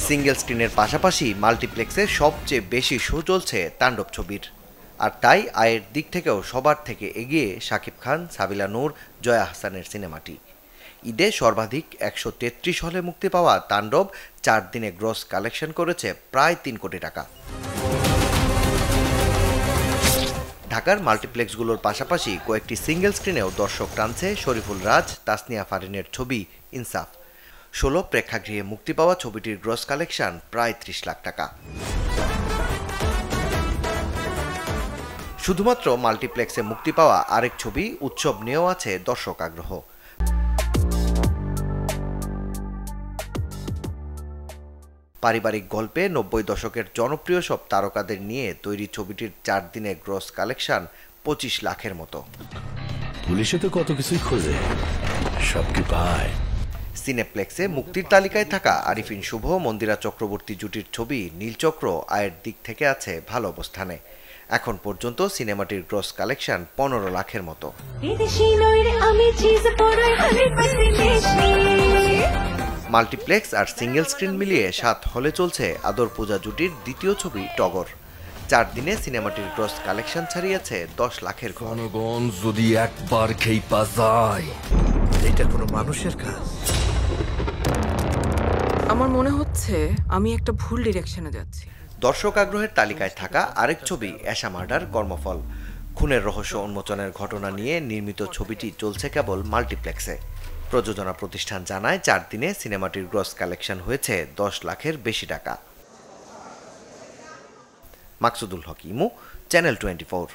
Single স্ক্রিনের পাশাপাশি মাল্টিপ্লেক্সে সবচেয়ে বেশি শো চলছে তাণ্ডব ছবির। আর তাই আয়ের দিক থেকেও সবার থেকে এগিয়ে শাকিব খান, সাবিলা নূর, জয়া আহসানের সিনেমাটি। ঈদে সর্বাধিক ১৩৩ হলে মুক্তি পাওয়া তাণ্ডব ৪ দিনে গ্রস কালেকশন করেছে প্রায় ৩ কোটি টাকা। ঢাকার মাল্টিপ্লেক্সগুলোর পাশাপাশি কয়েকটি সিঙ্গেল স্ক্রিনেও দর্শক টানছে শরীফুল রাজ, তাসনিয়া ফারিনের ছবি ইনসাফ। ১৬ প্রেক্ষাগৃহে মুক্তি পাওয়া ছবিটির গ্রস কালেকশন প্রায় ৩০ লাখ টাকা। শুধুমাত্র মাল্টিপ্লেক্সে মুক্তি পাওয়া আরেক ছবি উৎসব নিয়েও আছে দর্শক আগ্রহ। পারিবারিক গল্পে ৯০ দশকের জনপ্রিয় সব তারকাদের নিয়ে তৈরি ছবিটির ৪ দিনে গ্রস কালেকশন ২৫ লাখের মতো। পুলিশে তো কত কিছুই খোঁজে, সব কি পায়? সিনেপ্লেক্সে মুক্তির তালিকায় থাকা আরিফিন শুভ, মন্দিরা চক্রবর্তী জুটির ছবি নীলচক্র আয়ের দিক থেকে আছে ভালো অবস্থানে। এখন পর্যন্ত সিনেমাটির গ্রস কালেকশন ১৫ লাখের মতো। মাল্টিপ্লেক্স আর সিঙ্গেল স্ক্রিন মিলিয়ে ৭ হলে চলছে আদর পূজা জুটির দ্বিতীয় ছবি টগর। ৪ দিনে সিনেমাটির গ্রস কালেকশন ছাড়িয়েছে ১০ লাখের ঘর। জনগণ যদি একবার খেইপা যায়, এটা কোনো মানুষের কাজ। আমার মনে হচ্ছে আমি একটা ভুল ডিরেকশনে যাচ্ছি। দর্শক আগ্রহের তালিকায় থাকা আরেক ছবি এশা মার্ডার কর্মফল। খুনের রহস্য উন্মোচনের ঘটনা নিয়ে নির্মিত ছবিটি চলছে কেবল মাল্টিপ্লেক্সে। প্রযোজনা প্রতিষ্ঠান জানায় ৪ দিনে সিনেমাটির গ্রস কালেকশন হয়েছে ১০ লাখের বেশি টাকা। মাকসুদুল হক ইমু, চ্যানেল 24।